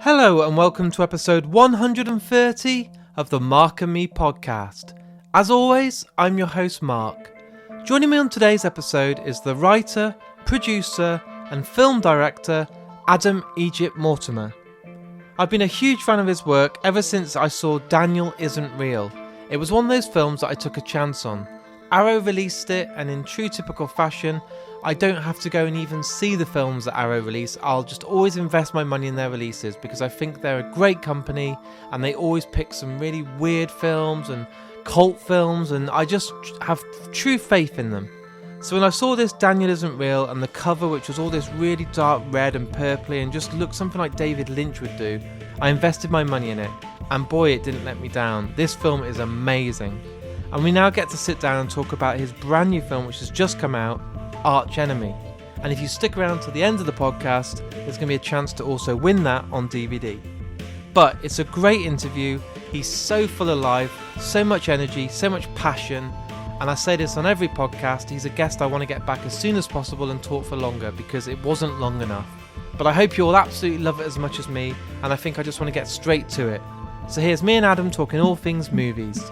Hello and welcome to episode 130 of the Mark and Me podcast. As always, I'm your host Mark. Joining me on today's episode is the writer, producer and film director Adam Egypt Mortimer. I've been a huge fan of his work ever since I saw Daniel Isn't Real. It was one of those films that I took a chance on. Arrow released it, and in true typical fashion, I don't have to go and even see the films that Arrow release. I'll just always invest my money in their releases because I think they're a great company and they always pick some really weird films and cult films, and I just have true faith in them. So when I saw this Daniel Isn't Real and the cover, which was all this really dark red and purpley and just looked something like David Lynch would do, I invested my money in it, and boy, it didn't let me down. This film is amazing. And we now get to sit down and talk about his brand new film which has just come out, Archenemy. And if you stick around to the end of the podcast, there's going to be a chance to also win that on DVD. But it's a great interview. He's so full of life, so much energy, so much passion. And I say this on every podcast, he's a guest I want to get back as soon as possible and talk for longer because it wasn't long enough. But I hope you all absolutely love it as much as me, and I think I just want to get straight to it. So here's me and Adam talking all things movies.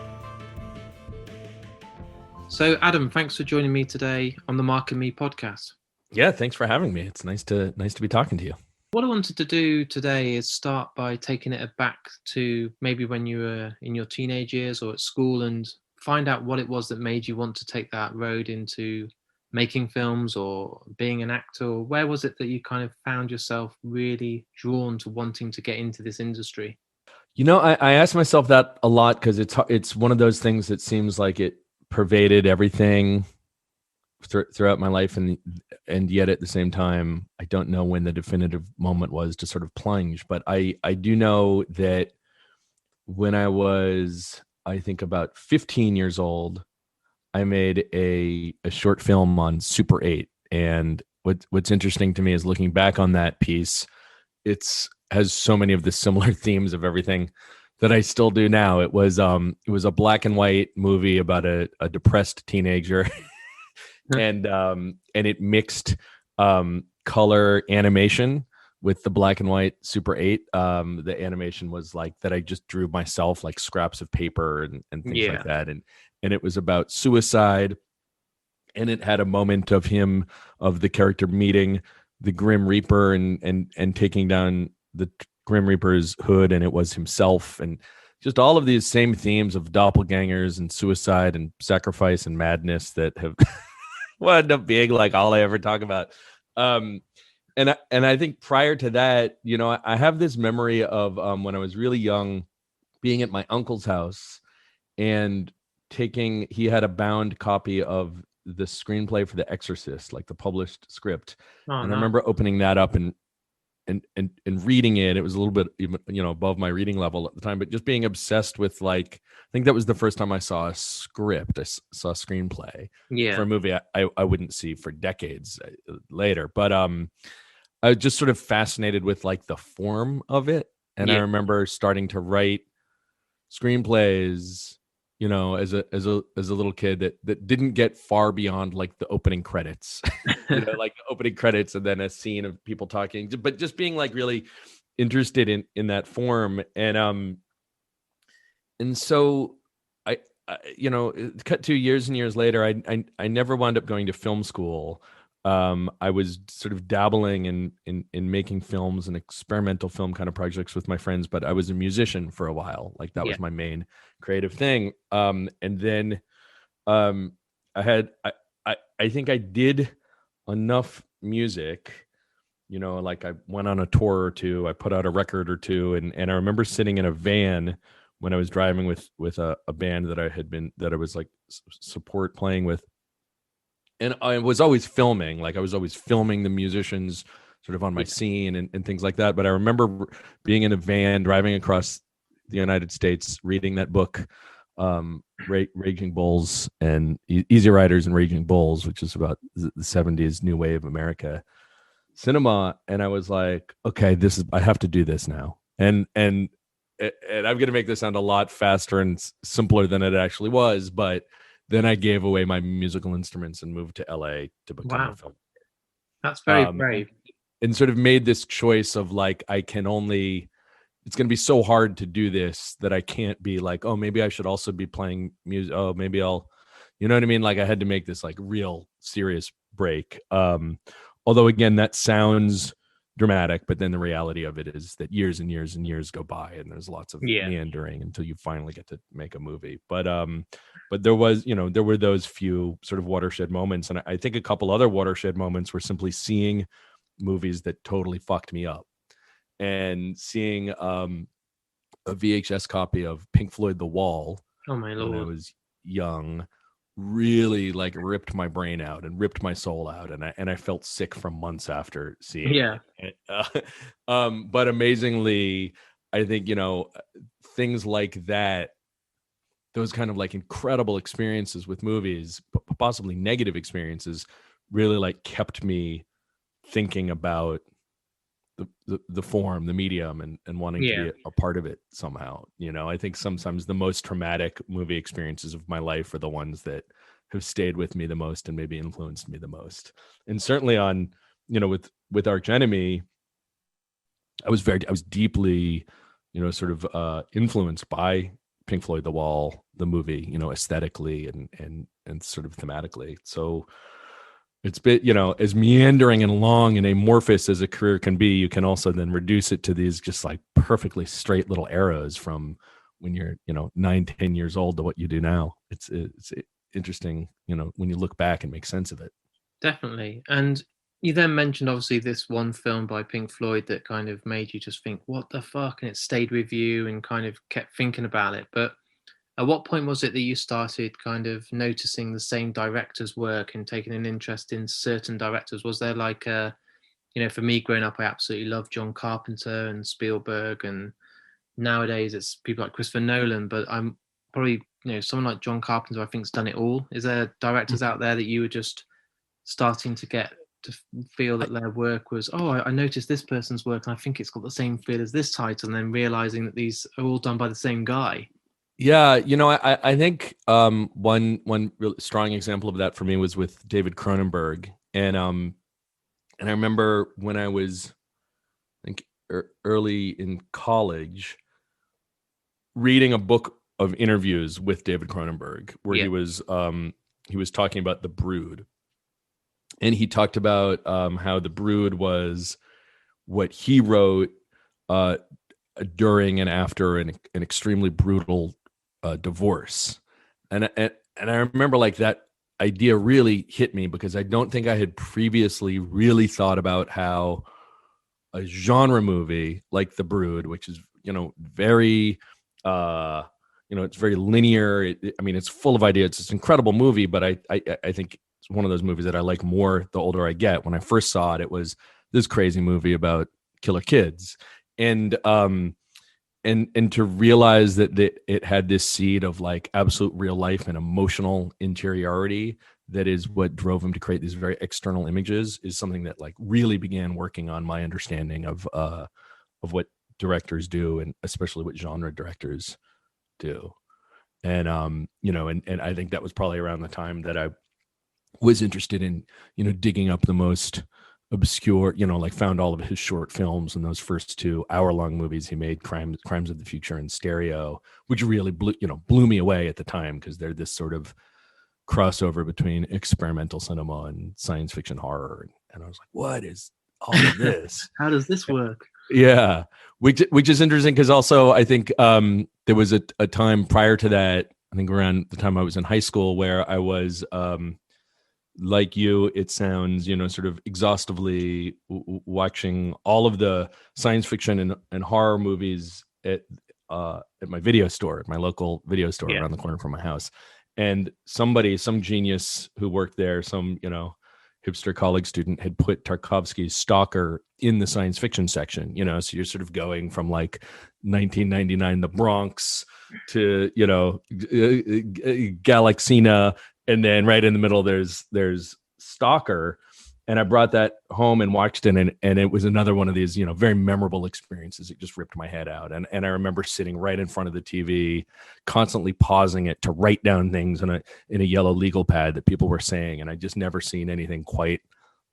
So Adam, thanks for joining me today on the Mark and Me podcast. Yeah, thanks for having me. It's nice to be talking to you. What I wanted to do today is start by taking it back to maybe when you were in your teenage years or at school and find out what it was that made you want to take that road into making films or being an actor. Or where was it that you kind of found yourself really drawn to wanting to get into this industry? You know, I ask myself that a lot because it's one of those things that seems like it pervaded everything throughout my life, and yet at the same time, I don't know when the definitive moment was to sort of plunge. But I do know that when I was, I think, about 15 years old, I made a short film on Super 8. And what's interesting to me is looking back on that piece, has so many of the similar themes of everything that I still do now. It was a black and white movie about a depressed teenager, and it mixed color animation with the black and white Super 8. The animation was like that I just drew myself, like scraps of paper and things like that, and it was about suicide, and it had a moment of the character meeting the Grim Reaper and taking down the Grim Reaper's hood, and it was himself, and just all of these same themes of doppelgangers and suicide and sacrifice and madness that have wound up being like all I ever talk about. And I think prior to that, you know, I have this memory of when I was really young, being at my uncle's house and he had a bound copy of the screenplay for The Exorcist, like the published script. I remember opening that up and reading it. It was a little bit, you know, above my reading level at the time, but just being obsessed with, like, I think that was the first time I saw a script. I saw a screenplay for a movie I wouldn't see for decades later. But I was just sort of fascinated with, like, the form of it. And I remember starting to write screenplays, you know, as a little kid that didn't get far beyond, like, the opening credits, you know, like the opening credits and then a scene of people talking, but just being, like, really interested in that form. And so I you know, cut to years and years later, I never wound up going to film school. I was sort of dabbling in making films and experimental film kind of projects with my friends, but I was a musician for a while. Like, that was my main creative thing. And then I think I did enough music, you know, like I went on a tour or two, I put out a record or two, and I remember sitting in a van when I was driving with a band that I was like support playing with. And I was always filming, like I was always filming the musicians sort of on my scene and things like that. But I remember being in a van driving across the United States, reading that book, Raging Bulls and Easy Riders and Raging Bulls, which is about the 70s new wave America cinema. And I was like, okay, I have to do this now. And I'm going to make this sound a lot faster and simpler than it actually was, but then I gave away my musical instruments and moved to LA to become a filmmaker. That's very brave. And sort of made this choice of, like, I can only it's going to be so hard to do this that I can't be like, oh, maybe I should also be playing music. Oh, maybe I'll, you know what I mean? Like I had to make this like real serious break. Although again, that sounds dramatic, but then the reality of it is that years and years and years go by and there's lots of meandering until you finally get to make a movie. But there was, there were those few sort of watershed moments. And I think a couple other watershed moments were simply seeing movies that totally fucked me up. And seeing a VHS copy of Pink Floyd The Wall when I was young really like ripped my brain out and ripped my soul out, and I felt sick for months after seeing it. But amazingly, I think things like that, those kind of like incredible experiences with movies, possibly negative experiences, really like kept me thinking about the form, the medium, and wanting to be a part of it somehow. I think sometimes the most traumatic movie experiences of my life are the ones that have stayed with me the most and maybe influenced me the most. And certainly on, with Archenemy, I was deeply, sort of influenced by Pink Floyd The Wall, the movie, aesthetically and sort of thematically. So it's been, as meandering and long and amorphous as a career can be, you can also then reduce it to these just like perfectly straight little arrows from when you're, 9-10 years old to what you do now. It's interesting, when you look back and make sense of it. Definitely. And you then mentioned obviously this one film by Pink Floyd that kind of made you just think, what the fuck? And it stayed with you and kind of kept thinking about it. But at what point was it that you started kind of noticing the same director's work and taking an interest in certain directors? Was there like for me growing up, I absolutely loved John Carpenter and Spielberg, and nowadays it's people like Christopher Nolan, but I'm probably, someone like John Carpenter, I think, has done it all. Is there directors out there that you were just starting to get to feel that their work was, I noticed this person's work and I think it's got the same feel as this title, and then realizing that these are all done by the same guy? Yeah, I think one really strong example of that for me was with David Cronenberg, and I remember when I was, I think, early in college, reading a book of interviews with David Cronenberg where he was talking about The Brood, and he talked about how The Brood was what he wrote during and after an extremely brutal divorce, and I remember like that idea really hit me because I don't think I had previously really thought about how a genre movie like The Brood, which is very it's very linear. It's full of ideas. It's an incredible movie, but I think it's one of those movies that I like more the older I get. When I first saw it, it was this crazy movie about killer kids, and to realize that it had this seed of like absolute real life and emotional interiority that is what drove him to create these very external images is something that like really began working on my understanding of what directors do, and especially what genre directors do. And and I think that was probably around the time that I was interested in digging up the most obscure, like found all of his short films and those first 2 hour-long movies he made, Crimes of the Future and Stereo, which really blew me away at the time because they're this sort of crossover between experimental cinema and science fiction horror, and I was like, what is all of this? How does this work? Yeah, which is interesting because also I think there was a time prior to that, I think around the time I was in high school, where I was like you, it sounds, sort of exhaustively watching all of the science fiction and horror movies at my video store, at my local video store around the corner from my house. And some genius who worked there, some, hipster college student had put Tarkovsky's Stalker in the science fiction section, so you're sort of going from like 1999, The Bronx to, Galaxina. And then right in the middle, there's Stalker. And I brought that home and watched it. And it was another one of these, very memorable experiences. It just ripped my head out. And I remember sitting right in front of the TV, constantly pausing it to write down things in a yellow legal pad that people were saying. And I just never seen anything quite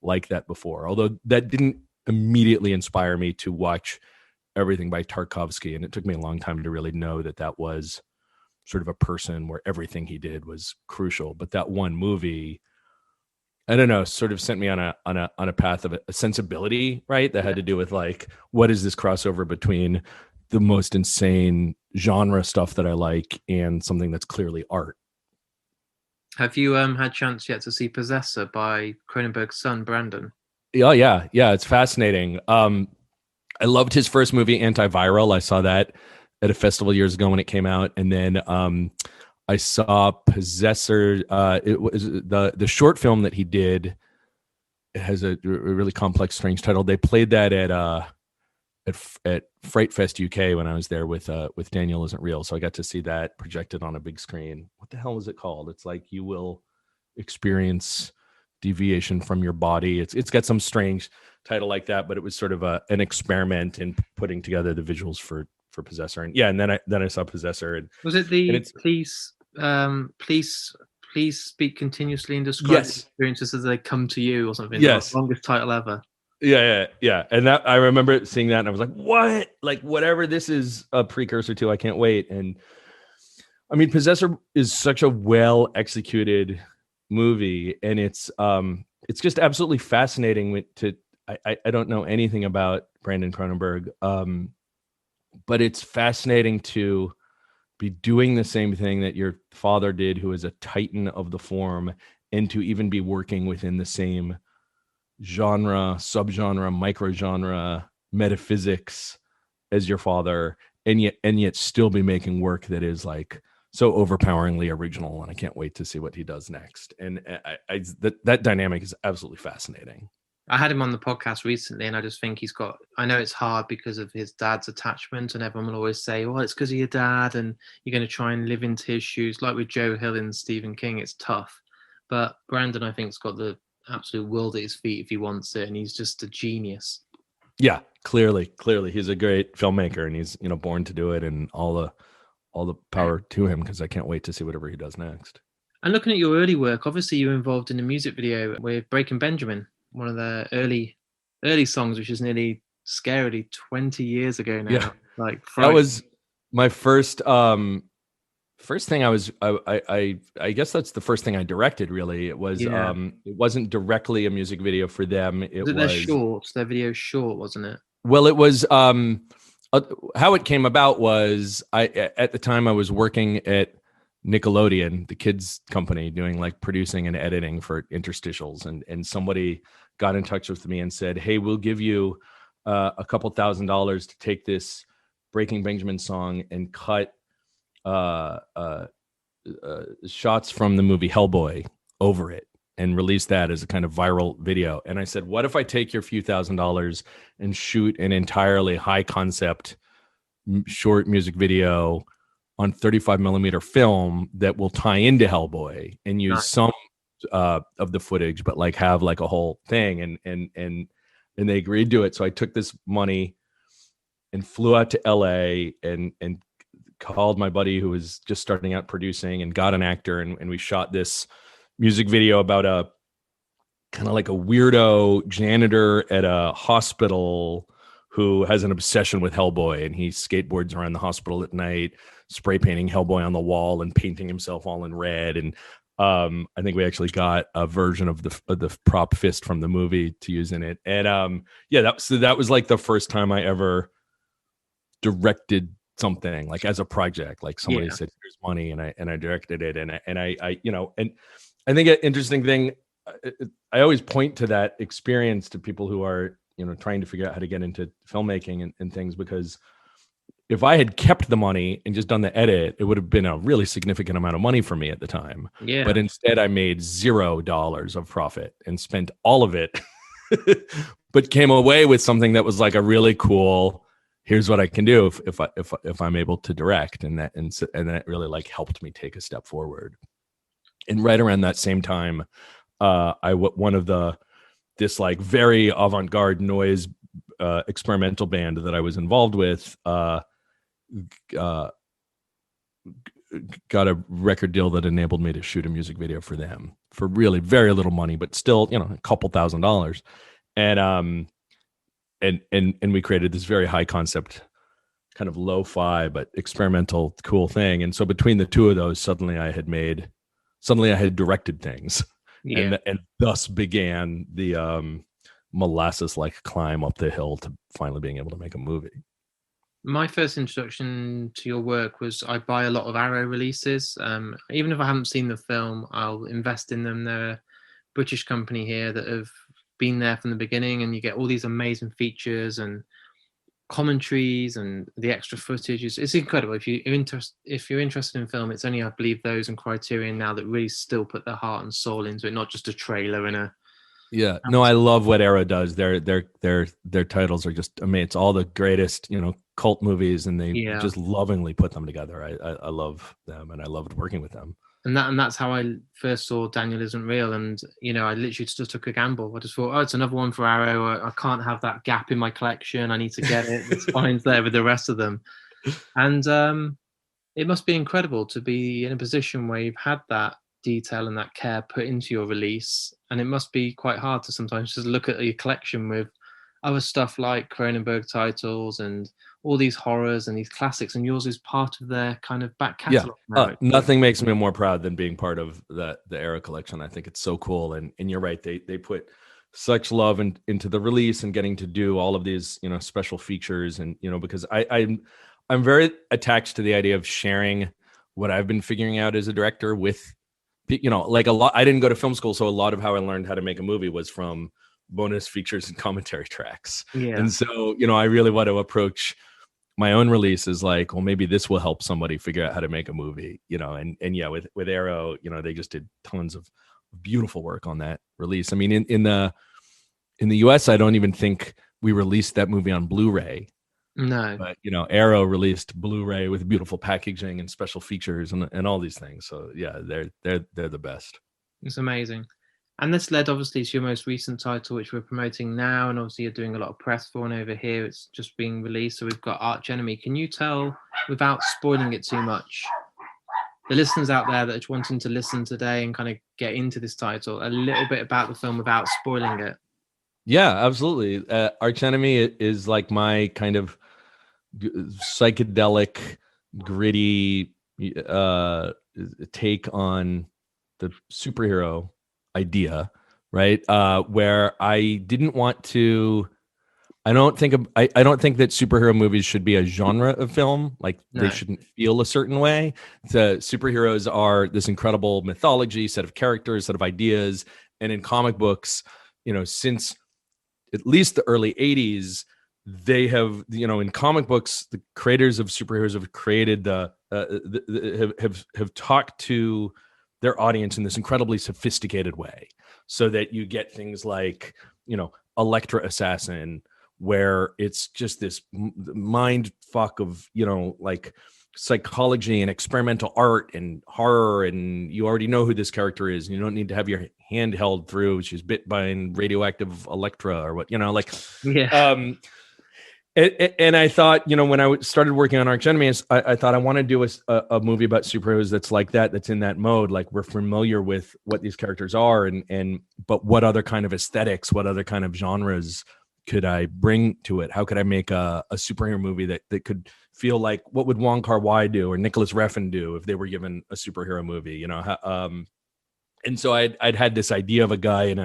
like that before. Although that didn't immediately inspire me to watch everything by Tarkovsky, and it took me a long time to really know that was sort of a person where everything he did was crucial. But that one movie, I don't know, sort of sent me on a path of a sensibility, right? That had to do with like, what is this crossover between the most insane genre stuff that I like and something that's clearly art. Have you had chance yet to see Possessor by Cronenberg's son, Brandon? Yeah. It's fascinating. I loved his first movie, Antiviral. I saw that at a festival years ago when it came out, and then I saw Possessor. It was the short film that he did. It has a really complex, strange title. They played that at Fright Fest UK when I was there with Daniel Isn't Real. So I got to see that projected on a big screen. What the hell is it called? It's like You Will Experience Deviation from Your Body. It's got some strange title like that, but it was sort of an experiment in putting together the visuals for Possessor. And yeah, and then I saw Possessor. And was it the please speak continuously and describe experiences as they come to you or something? Yes. The longest title ever. Yeah. And that, I remember seeing that and I was like, what? Like, whatever this is a precursor to, I can't wait. And I mean, Possessor is such a well executed movie, and it's just absolutely fascinating I don't know anything about Brandon Cronenberg, but it's fascinating to be doing the same thing that your father did, who is a titan of the form, and to even be working within the same genre, subgenre, microgenre, metaphysics as your father, and yet still be making work that is like so overpoweringly original. And I can't wait to see what he does next. And that dynamic is absolutely fascinating. I had him on the podcast recently, and I just think I know it's hard because of his dad's attachment, and everyone will always say, well, it's because of your dad, and you're going to try and live into his shoes. Like with Joe Hill and Stephen King, it's tough. But Brandon, I think, has got the absolute world at his feet if he wants it, and he's just a genius. Yeah, clearly. He's a great filmmaker, and he's, born to do it, and all the power to him, because I can't wait to see whatever he does next. And looking at your early work, obviously you were involved in a music video with Breaking Benjamin, one of the early songs, which is nearly scarily 20 years ago now. Yeah. Like that was my first thing. I guess that's the first thing I directed, really. It was it wasn't directly a music video for them. It was their short, their video short, wasn't it? Well, it was how it came about was at the time I was working at Nickelodeon, the kids company, doing like producing and editing for interstitials, and somebody got in touch with me and said, hey, we'll give you a couple $1,000 to take this Breaking Benjamin song and cut shots from the movie Hellboy over it and release that as a kind of viral video. And I said, what if I take your few $1,000s and shoot an entirely high concept short music video on 35 millimeter film that will tie into Hellboy and use some of the footage, but like have like a whole thing. And they agreed to it. So I took this money and flew out to LA and called my buddy who was just starting out producing and got an actor. And we shot this music video about a kind of like a weirdo janitor at a hospital who has an obsession with Hellboy, and he skateboards around the hospital at night, spray painting Hellboy on the wall and painting himself all in red. And I think we actually got a version of the prop fist from the movie to use in it. And that was like the first time I ever directed something like as a project. Like somebody said, here's money, and I directed it. And I I think an interesting thing, I always point to that experience to people who are, trying to figure out how to get into filmmaking and things, because if I had kept the money and just done the edit, it would have been a really significant amount of money for me at the time. Yeah. But instead I made $0 of profit and spent all of it, but came away with something that was like a really cool, here's what I can do if I'm able to direct. And that really like helped me take a step forward. And right around that same time, this like very avant-garde noise experimental band that I was involved with got a record deal that enabled me to shoot a music video for them for really very little money, but still, a couple $1,000. And and we created this very high concept, kind of lo-fi but experimental, cool thing. And so between the two of those, suddenly I had directed things, Yeah. and thus began the molasses like climb up the hill to finally being able to make a movie. My first introduction to your work was I buy a lot of Arrow releases. Even if I haven't seen the film, I'll invest in them. They're a British company here that have been there from the beginning, and you get all these amazing features and commentaries and the extra footage. It's incredible. If you're interested in film, it's only, I believe, those and Criterion now that really still put their heart and soul into it, not just a trailer and a. Yeah, no, I love what Arrow does. Their titles are just, I mean, it's all the greatest, cult movies, and they just lovingly put them together. I love them, and I loved working with them. And that's how I first saw Daniel Isn't Real, and I literally just took a gamble. I just thought, oh, it's another one for Arrow. I can't have that gap in my collection. I need to get it. It's fine there with the rest of them, and it must be incredible to be in a position where you've had that detail and that care put into your release, and it must be quite hard to sometimes just look at your collection with other stuff like Cronenberg titles and all these horrors and these classics, and yours is part of their kind of back catalog. Nothing makes me more proud than being part of the Arrow collection. I think it's so cool, and you're right, they put such love into the release and getting to do all of these special features, and because I'm very attached to the idea of sharing what I've been figuring out as a director with, like a lot. I didn't go to film school, so a lot of how I learned how to make a movie was from bonus features and commentary tracks. Yeah. And so, I really want to approach my own release as like, well, maybe this will help somebody figure out how to make a movie, and yeah, with Arrow, they just did tons of beautiful work on that release. I mean, in the US, I don't even think we released that movie on Blu-ray. No. But Arrow released Blu-ray with beautiful packaging and special features and all these things. So yeah, they're the best. It's amazing. And this led obviously to your most recent title, which we're promoting now, and obviously you're doing a lot of press for, and over here it's just being released. So we've got Archenemy. Can you tell, without spoiling it too much, the listeners out there that are wanting to listen today and kind of get into this title, a little bit about the film without spoiling it? Yeah, absolutely. Archenemy is like my kind of psychedelic, gritty take on the superhero idea, right? Where I didn't want to. I don't think that superhero movies should be a genre of film. Like they shouldn't feel a certain way. The superheroes are this incredible mythology, set of characters, set of ideas, and in comic books, since at least the early 80s, they have, in comic books, the creators of superheroes have created have talked to their audience in this incredibly sophisticated way, so that you get things like, Elektra Assassin, where it's just this mind fuck of, like psychology and experimental art and horror, and you already know who this character is, and you don't need to have your hand held through she's bit by an radioactive Elektra or what, and I thought, when I started working on Archenemy, I thought I want to do a movie about superheroes that's like that's in that mode. Like we're familiar with what these characters are, but what other kind of aesthetics, what other kind of genres could I bring to it? How could I make a superhero movie that could feel like, what would Wong Kar-wai do or Nicholas Refn do if they were given a superhero movie? And so I'd had this idea of a guy in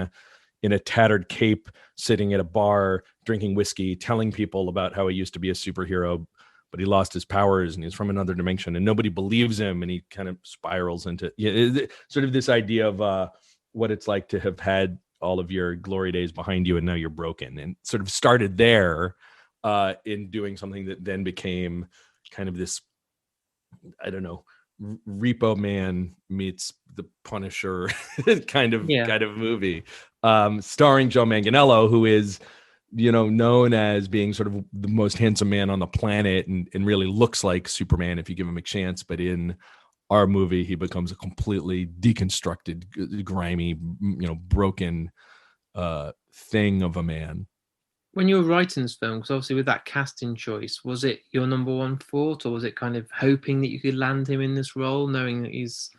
a tattered cape sitting at a bar drinking whiskey, telling people about how he used to be a superhero, but he lost his powers and he's from another dimension, and nobody believes him, and he kind of spirals into sort of this idea of what it's like to have had all of your glory days behind you and now you're broken, and sort of started there in doing something that then became kind of this, I don't know, Repo Man meets the Punisher kind of movie, starring Joe Manganiello, who is known as being sort of the most handsome man on the planet, and really looks like Superman if you give him a chance. But in our movie, he becomes a completely deconstructed, grimy, broken thing of a man. When you were writing this film, because obviously with that casting choice, was it your number one thought, or was it kind of hoping that you could land him in this role, knowing that he's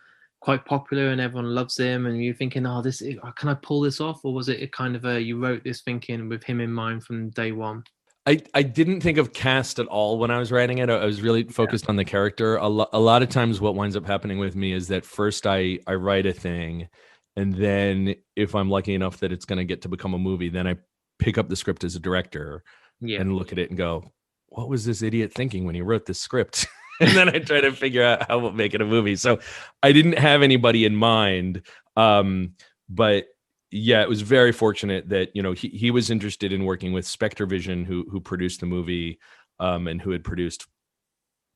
quite popular and everyone loves him, and you're thinking, oh, can I pull this off? Or was it a kind of you wrote this thinking with him in mind from day one? I didn't think of cast at all when I was writing it. I was really focused on the character. A lot of times what winds up happening with me is that first I write a thing, and then if I'm lucky enough that it's going to get to become a movie, then I pick up the script as a director and look at it and go, what was this idiot thinking when he wrote this script? And then I try to figure out how we'll make it a movie. So I didn't have anybody in mind. But yeah, it was very fortunate that, he was interested in working with Spectre Vision, who produced the movie, and who had produced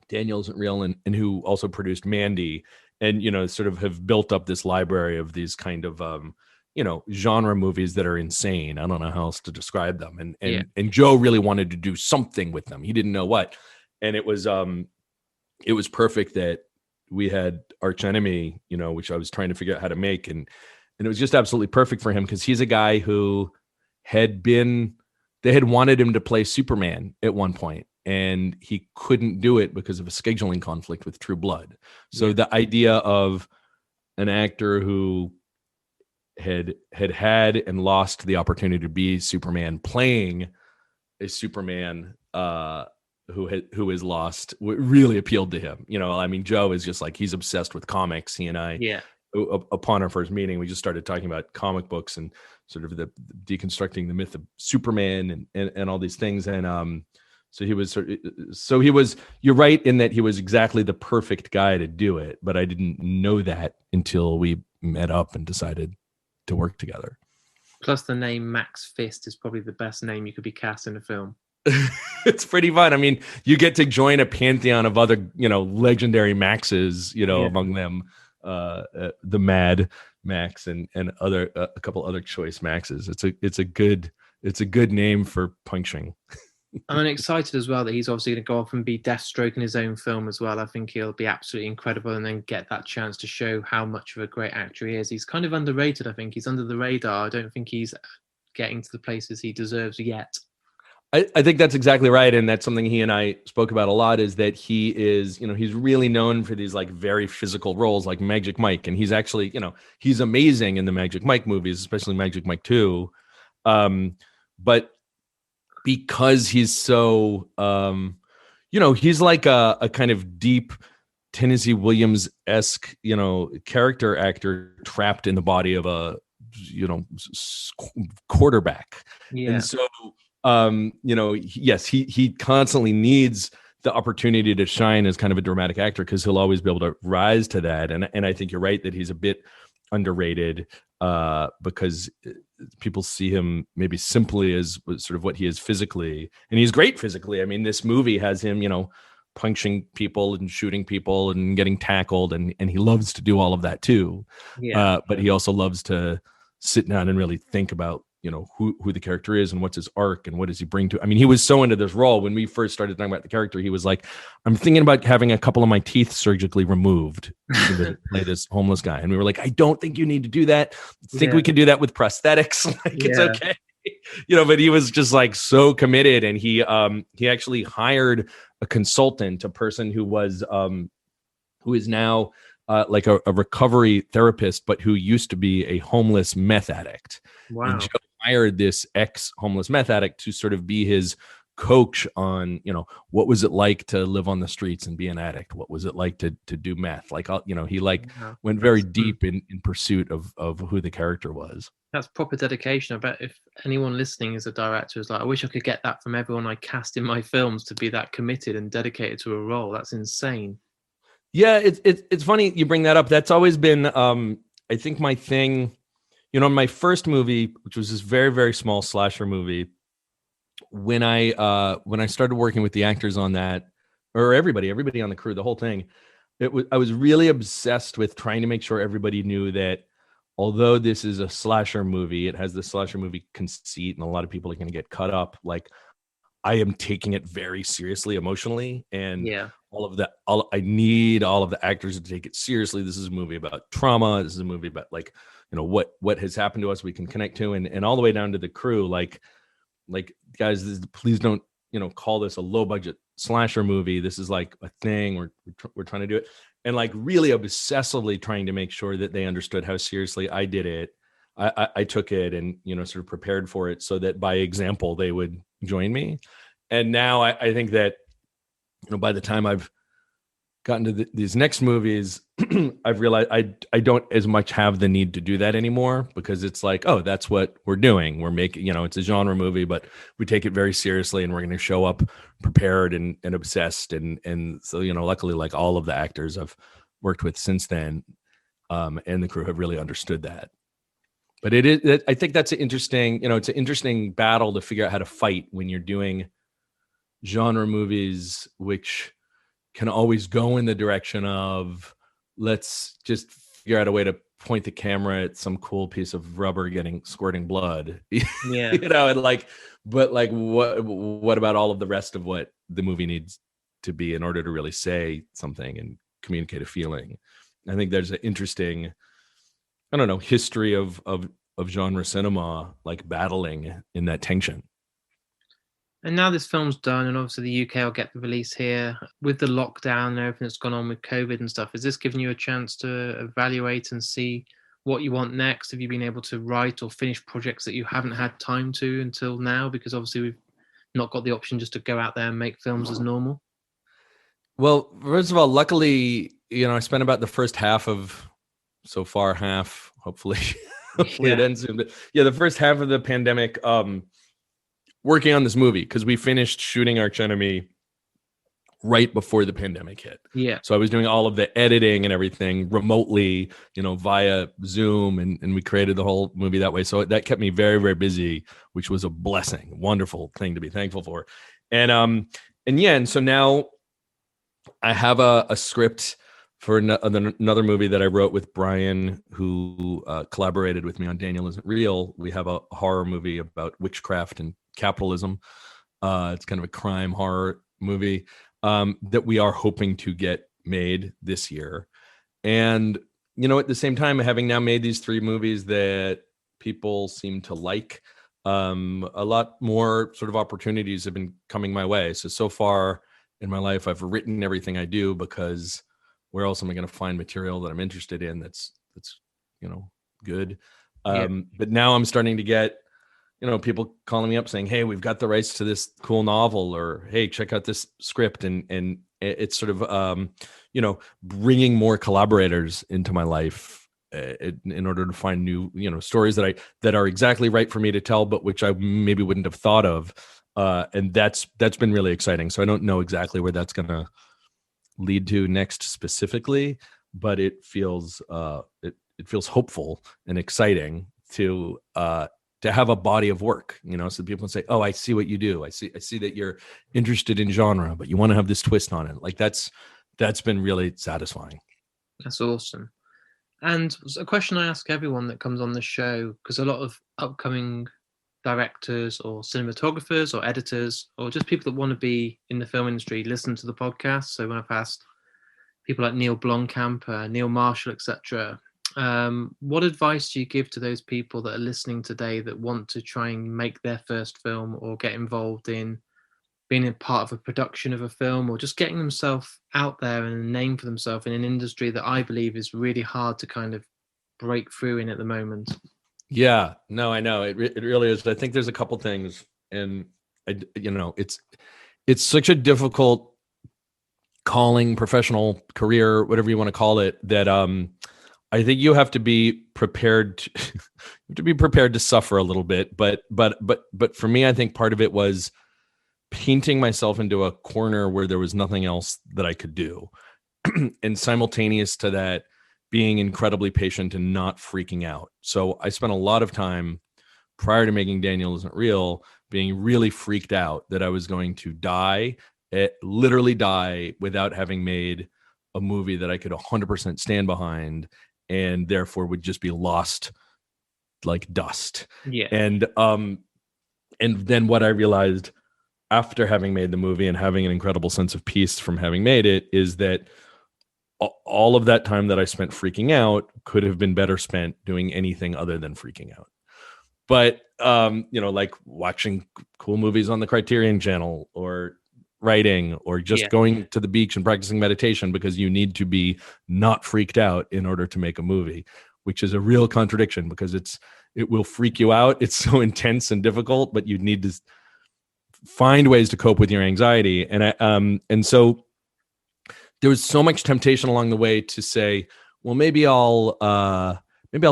Daniel Isn't Real, and who also produced Mandy, and, sort of have built up this library of these kind of, genre movies that are insane. I don't know how else to describe them. And Joe really wanted to do something with them. He didn't know what. And it was perfect that we had Archenemy, which I was trying to figure out how to make. And it was just absolutely perfect for him, because he's a guy who they had wanted him to play Superman at one point, and he couldn't do it because of a scheduling conflict with True Blood. So the idea of an actor who had and lost the opportunity to be Superman playing a Superman who is lost really appealed to him. Joe is just like, he's obsessed with comics. He and I, upon our first meeting, we just started talking about comic books and sort of the deconstructing the myth of Superman and all these things. And so he was, you're right in that he was exactly the perfect guy to do it, but I didn't know that until we met up and decided to work together. Plus the name Max Fist is probably the best name you could be cast in a film. It's pretty fun. You get to join a pantheon of other, legendary Maxes, among them, the Mad Max and other, a couple other choice Maxes. It's a good name for punching. I'm excited as well that he's obviously going to go off and be Deathstroke in his own film as well. I think he'll be absolutely incredible, and then get that chance to show how much of a great actor he is. He's kind of underrated. I think he's under the radar. I don't think he's getting to the places he deserves yet. I think that's exactly right. And that's something he and I spoke about a lot, is that he is, he's really known for these like very physical roles like Magic Mike. And he's actually, he's amazing in the Magic Mike movies, especially Magic Mike 2. But because he's so, he's like a kind of deep Tennessee Williams-esque, character actor trapped in the body of a, quarterback. Yeah. And so, yes, he constantly needs the opportunity to shine as kind of a dramatic actor, because he'll always be able to rise to that. And I think you're right that he's a bit underrated, because people see him maybe simply as sort of what he is physically, and he's great physically. This movie has him, punching people and shooting people and getting tackled, and he loves to do all of that too. But he also loves to sit down and really think about, who the character is and what's his arc and what does he bring to. He was so into this role when we first started talking about the character. He was like, I'm thinking about having a couple of my teeth surgically removed to play this homeless guy. And we were like, I don't think you need to do that. I think we can do that with prosthetics. It's okay. But he was just like so committed, and he actually hired a consultant, a person who is now like a recovery therapist, but who used to be a homeless meth addict. Wow. And Joe hired this ex-homeless meth addict to sort of be his coach on, what was it like to live on the streets and be an addict? What was it like to do meth? He went very deep in pursuit of who the character was. That's proper dedication. I bet if anyone listening is a director is like, I wish I could get that from everyone I cast in my films, to be that committed and dedicated to a role. That's insane. Yeah, it's funny you bring that up. That's always been, I think, my thing. My first movie, which was this very, very small slasher movie, when I started working with the actors on that, or everybody on the crew, the whole thing, I was really obsessed with trying to make sure everybody knew that although this is a slasher movie, it has the slasher movie conceit, and a lot of people are going to get cut up. Like, I am taking it very seriously emotionally, and I need all of the actors to take it seriously. This is a movie about trauma. This is a movie about what has happened to us we can connect to, and all the way down to the crew. Like guys, please don't call this a low budget slasher movie. This is like a thing. We're trying to do it. and like really obsessively trying to make sure that they understood how seriously I did it. I took it and, sort of prepared for it so that by example, they would join me. And now I think that, by the time I've gotten to these next movies, I've realized I don't as much have the need to do that anymore, because it's like, oh, that's what we're doing. We're making, it's a genre movie, but we take it very seriously, and we're going to show up prepared and obsessed. And so, luckily, like all of the actors I've worked with since then, and the crew have really understood that. But I think that's an interesting, it's an interesting battle to figure out how to fight when you're doing genre movies, which can always go in the direction of, let's just figure out a way to point the camera at some cool piece of rubber squirting blood. Yeah. And like, but like, what about all of the rest of what the movie needs to be in order to really say something and communicate a feeling? I think there's an interesting, I don't know, history of genre cinema, like battling in that tension. And now this film's done, and obviously the UK will get the release here. With the lockdown and everything that's gone on with COVID and stuff, has this given you a chance to evaluate and see what you want next? Have you been able to write or finish projects that you haven't had time to until now? Because obviously we've not got the option just to go out there and make films as normal. Well, first of all, luckily, I spent about the first half of, so far half, hopefully it ends soon. But yeah, the first half of the pandemic, working on this movie, because we finished shooting Archenemy right before the pandemic hit. Yeah. So I was doing all of the editing and everything remotely, via Zoom, and we created the whole movie that way. So that kept me very, very busy, which was a blessing, wonderful thing to be thankful for. And so now I have a script for another movie that I wrote with Brian, who collaborated with me on Daniel Isn't Real. We have a horror movie about witchcraft and capitalism. It's kind of a crime horror movie that we are hoping to get made this year. And, at the same time, having now made these 3 movies that people seem to like, a lot more sort of opportunities have been coming my way. So far in my life, I've written everything I do, because where else am I going to find material that I'm interested in that's good? But now I'm starting to get, people calling me up saying, hey, we've got the rights to this cool novel, or hey, check out this script. And it's sort of, bringing more collaborators into my life in order to find new, stories that are exactly right for me to tell, but which I maybe wouldn't have thought of. And that's been really exciting. So I don't know exactly where that's going to lead to next specifically, but it feels it feels hopeful and exciting to have a body of work, so people can say, oh, I see what you do. I see that you're interested in genre, but you want to have this twist on it. Like that's been really satisfying. That's awesome. And a question I ask everyone that comes on the show, because a lot of upcoming directors or cinematographers or editors or just people that want to be in the film industry listen to the podcast. So when I've asked people like Neil Blomkamp, Neil Marshall, etc., what advice do you give to those people that are listening today that want to try and make their first film, or get involved in being a part of a production of a film, or just getting themselves out there and a name for themselves in an industry that I believe is really hard to kind of break through in at the moment? Yeah, no, I know it really is. I think there's a couple things, and it's such a difficult calling, professional career, whatever you want to call it, that I think you have to be prepared to suffer a little bit. But for me, I think part of it was painting myself into a corner where there was nothing else that I could do, and simultaneous to that, being incredibly patient and not freaking out. So I spent a lot of time prior to making Daniel Isn't Real being really freaked out that I was going to die, literally die, without having made a movie that I could 100% stand behind, and therefore would just be lost like dust. Yeah. And then what I realized after having made the movie and having an incredible sense of peace from having made it is that all of that time that I spent freaking out could have been better spent doing anything other than freaking out. But, like watching cool movies on the Criterion Channel, or, writing or just Yeah. going to the beach and practicing meditation because you need to be not freaked out in order to make a movie, which is a real contradiction because it will freak you out. It's so intense and difficult, but you need to find ways to cope with your anxiety. And so there was so much temptation along the way to say, well, maybe I'll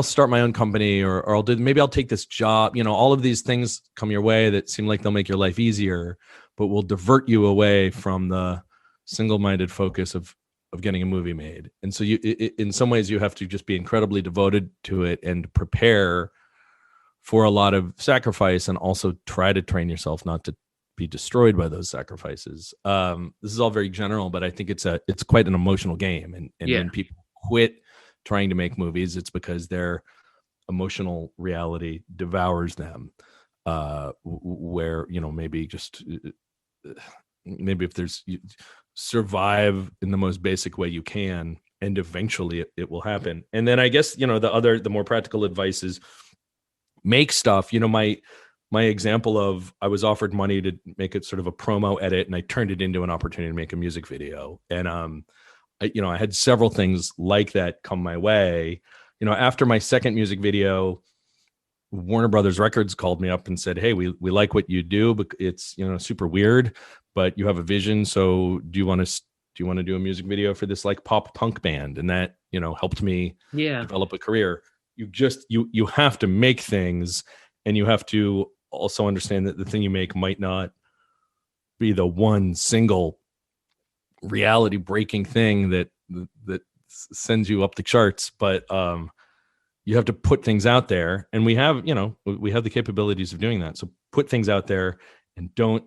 start my own company, or maybe I'll take this job. All of these things come your way that seem like they'll make your life easier, but will divert you away from the single-minded focus of getting a movie made. And so in some ways you have to just be incredibly devoted to it and prepare for a lot of sacrifice, and also try to train yourself not to be destroyed by those sacrifices. This is all very general, but I think it's quite an emotional game. And when people quit trying to make movies, it's because their emotional reality devours them. Where maybe if there's survive in the most basic way you can, and eventually it will happen. And then I guess the more practical advice is make stuff. My example of, I was offered money to make it sort of a promo edit, and I turned it into an opportunity to make a music video. And I had several things like that come my way. After my second music video, Warner Brothers Records called me up and said, "Hey, we like what you do, but it's super weird, but you have a vision. So do you want to do a music video for this like pop punk band?" And that helped me develop a career. You have to make things, and you have to also understand that the thing you make might not be the one single reality breaking thing that sends you up the charts, but you have to put things out there, and we have the capabilities of doing that. So put things out there, and don't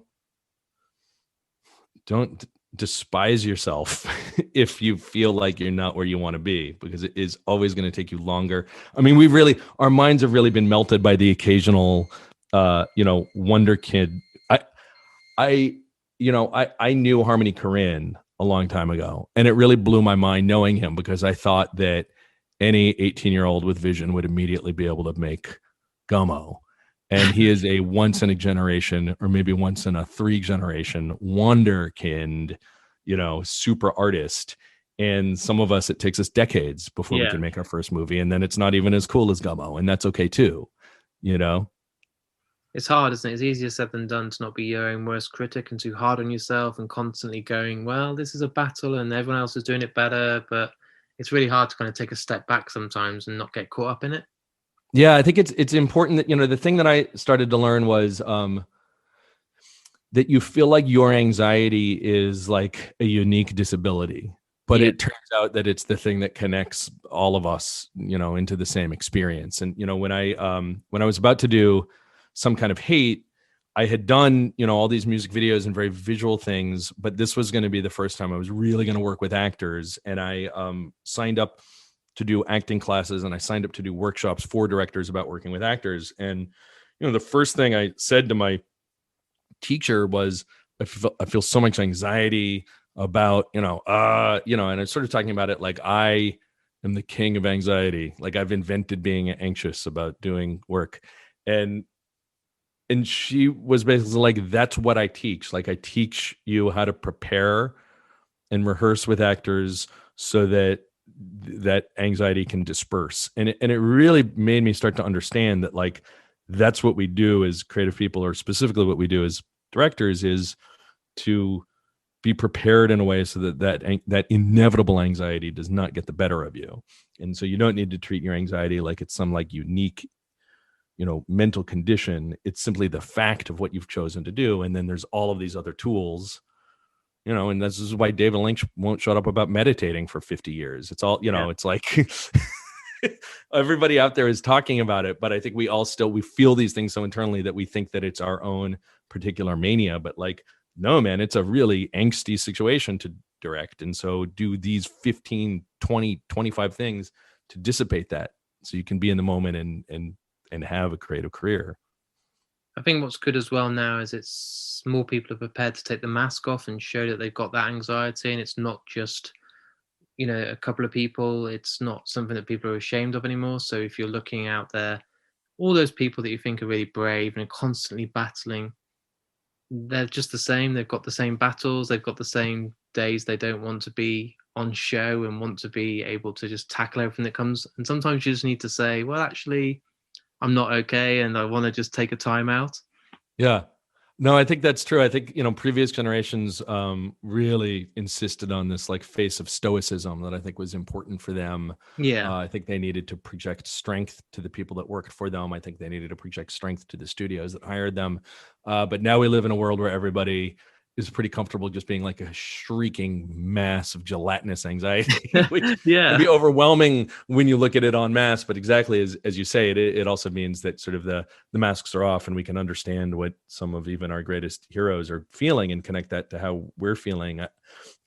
despise yourself if you feel like you're not where you want to be, because it is always going to take you longer. I mean, our minds have really been melted by the occasional wonder kid. I knew Harmony Korine a long time ago, and it really blew my mind knowing him, because I thought that any 18-year-old with vision would immediately be able to make Gummo. And he is a once in a generation, or maybe once in a 3 generation wonderkind, super artist. And some of us, it takes us decades before we can make our first movie, and then it's not even as cool as Gummo, and that's okay too. It's hard, isn't it? It's easier said than done to not be your own worst critic and too hard on yourself and constantly going, well, this is a battle and everyone else is doing it better. But it's really hard to kind of take a step back sometimes and not get caught up in it. Yeah, I think it's important that, the thing that I started to learn was that you feel like your anxiety is like a unique disability, but it turns out that it's the thing that connects all of us, into the same experience. And, when I was about to do Some Kind of Hate, I had done, all these music videos and very visual things, but this was going to be the first time I was really going to work with actors. And I signed up to do acting classes, and I signed up to do workshops for directors about working with actors. And, the first thing I said to my teacher was, I feel so much anxiety about, and I started talking about it like I am the king of anxiety. Like I've invented being anxious about doing work. And she was basically like, that's what I teach. Like I teach you how to prepare and rehearse with actors so that anxiety can disperse. And it really made me start to understand that like, that's what we do as creative people, or specifically what we do as directors, is to be prepared in a way so that inevitable anxiety does not get the better of you. And so you don't need to treat your anxiety like it's some like unique, mental condition. It's simply the fact of what you've chosen to do. And then there's all of these other tools, and this is why David Lynch won't shut up about meditating for 50 years. It's all, it's like everybody out there is talking about it, but I think we feel these things so internally that we think that it's our own particular mania. But like, no, man, it's a really angsty situation to direct. And so do these 15, 20, 25 things to dissipate that, so you can be in the moment and have a creative career. I think what's good as well now is it's more people are prepared to take the mask off and show that they've got that anxiety, and it's not just, a couple of people. It's not something that people are ashamed of anymore. So if you're looking out there, all those people that you think are really brave and are constantly battling they're just the same. They've got the same battles. They've got the same days they don't want to be on show and want to be able to just tackle everything that comes. And sometimes you just need to say, well, actually, I'm not okay, and I want to just take a time out. Yeah. No, I think that's true. I think, previous generations really insisted on this like face of stoicism that I think was important for them. Yeah. I think they needed to project strength to the people that worked for them. I think they needed to project strength to the studios that hired them. But now we live in a world where everybody is pretty comfortable just being like a shrieking mass of gelatinous anxiety, which can be overwhelming when you look at it en masse. But exactly as you say, it also means that sort of the masks are off and we can understand what some of even our greatest heroes are feeling and connect that to how we're feeling. I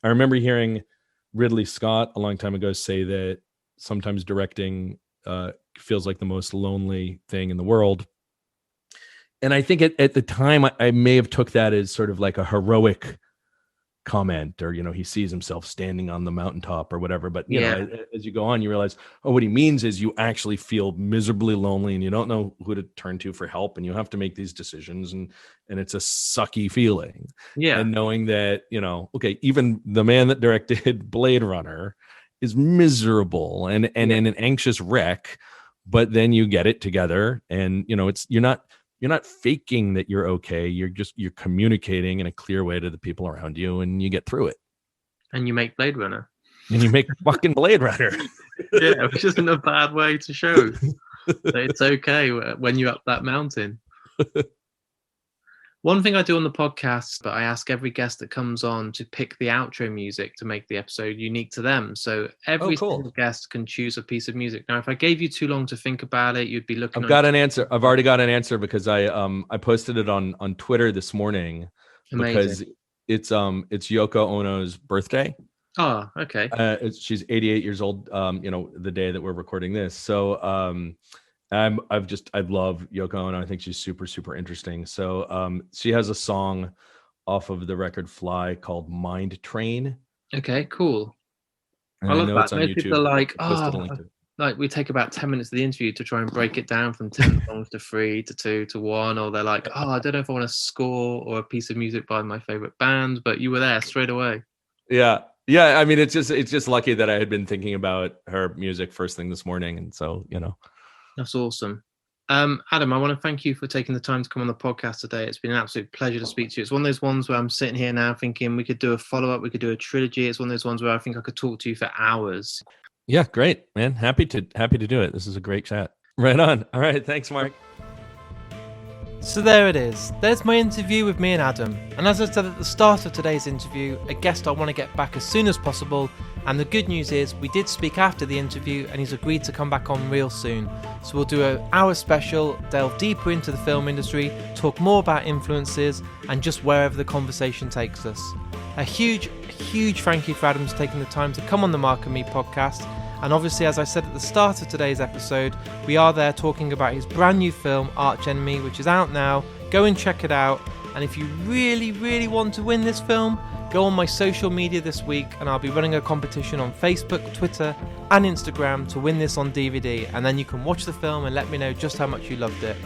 remember hearing Ridley Scott a long time ago say that sometimes directing feels like the most lonely thing in the world. And I think at the time, I may have took that as sort of like a heroic comment, or, he sees himself standing on the mountaintop or whatever. But, as you go on, you realize, what he means is you actually feel miserably lonely and you don't know who to turn to for help. And you have to make these decisions and it's a sucky feeling. Yeah. And knowing that, okay, even the man that directed Blade Runner is miserable and in an anxious wreck, but then you get it together and, you're not faking that you're okay. You're communicating in a clear way to the people around you and you get through it. And you make Blade Runner. And you make fucking Blade Runner. Yeah, which isn't a bad way to show that it's okay when you're up that mountain. One thing I do on the podcast, but I ask every guest that comes on to pick the outro music to make the episode unique to them. So every single guest can choose a piece of music. Now, if I gave you too long to think about it, you'd be looking. I've got an answer. I've already got an answer because I posted it on Twitter this morning. Amazing. Because it's Yoko Ono's birthday. Oh, okay. She's 88 years old. The day that we're recording this. So I love Yoko Ono. I think she's super, super interesting. So she has a song off of the record Fly called Mind Train. Okay, cool. And I love that. It's on YouTube. People are like, we take about 10 minutes of the interview to try and break it down from 10 songs to 3 to 2 to 1. Or they're like, I don't know if I want a score or a piece of music by my favorite band, but you were there straight away. Yeah. Yeah. I mean, it's just lucky that I had been thinking about her music first thing this morning. And so, That's awesome. Adam, I want to thank you for taking the time to come on the podcast today. It's been an absolute pleasure to speak to you. It's one of those ones where I'm sitting here now thinking we could do a follow-up, we could do a trilogy. It's one of those ones where I think I could talk to you for hours. Yeah, great, man. Happy to do it. This is a great chat. Right on. All right. Thanks, Mark. So there it is. There's my interview with me and Adam. And as I said at the start of today's interview, a guest I want to get back as soon as possible. And the good news is we did speak after the interview and he's agreed to come back on real soon. So we'll do an hour special, delve deeper into the film industry, talk more about influences and just wherever the conversation takes us. A huge thank you for Adam for taking the time to come on the Mark and Me podcast. And obviously, as I said at the start of today's episode, we are there talking about his brand new film, Archenemy, which is out now. Go and check it out. And if you really, really want to win this film, go on my social media this week and I'll be running a competition on Facebook, Twitter and Instagram to win this on DVD. And then you can watch the film and let me know just how much you loved it.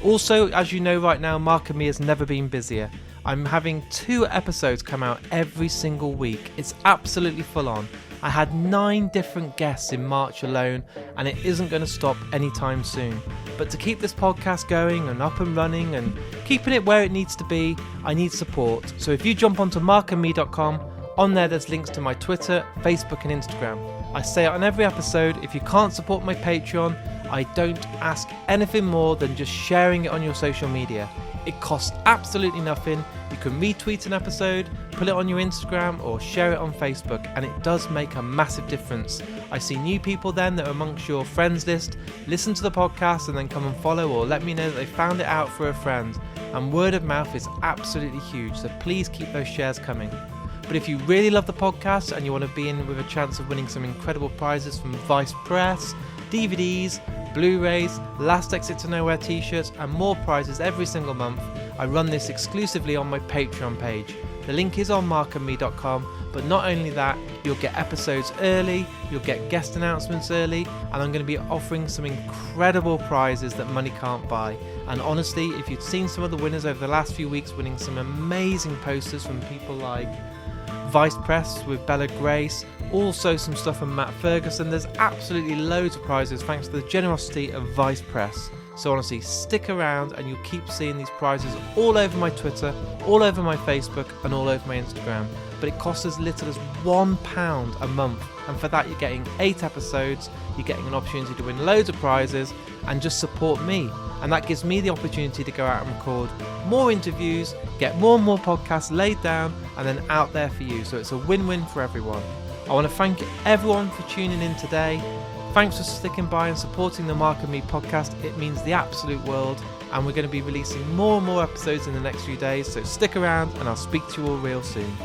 Also, as you know right now, Mark and Me has never been busier. I'm having 2 episodes come out every single week. It's absolutely full on. I had 9 different guests in March alone, and it isn't going to stop anytime soon. But to keep this podcast going and up and running and keeping it where it needs to be, I need support. So if you jump onto markandme.com, on there's links to my Twitter, Facebook and Instagram. I say it on every episode, if you can't support my Patreon, I don't ask anything more than just sharing it on your social media. It costs absolutely nothing. You can retweet an episode, put it on your Instagram or share it on Facebook, and it does make a massive difference. I see new people then that are amongst your friends list, listen to the podcast and then come and follow or let me know that they found it out for a friend. And word of mouth is absolutely huge, so please keep those shares coming. But if you really love the podcast and you want to be in with a chance of winning some incredible prizes from Vice Press, DVDs, Blu-rays, Last Exit to Nowhere t-shirts and more prizes every single month, I run this exclusively on my Patreon page. The link is on markandme.com, but not only that, you'll get episodes early, you'll get guest announcements early, and I'm going to be offering some incredible prizes that money can't buy. And honestly, if you'd seen some of the winners over the last few weeks winning some amazing posters from people like Vice Press with Bella Grace, also some stuff from Matt Ferguson, there's absolutely loads of prizes thanks to the generosity of Vice Press. So honestly, stick around and you'll keep seeing these prizes all over my Twitter, all over my Facebook and all over my Instagram. But it costs as little as £1 a month, and for that you're getting 8 episodes, you're getting an opportunity to win loads of prizes and just support me. And that gives me the opportunity to go out and record more interviews, get more and more podcasts laid down and then out there for you. So it's a win-win for everyone. I want to thank everyone for tuning in today. Thanks for sticking by and supporting the Mark and Me podcast. It means the absolute world, and we're going to be releasing more and more episodes in the next few days, so stick around and I'll speak to you all real soon.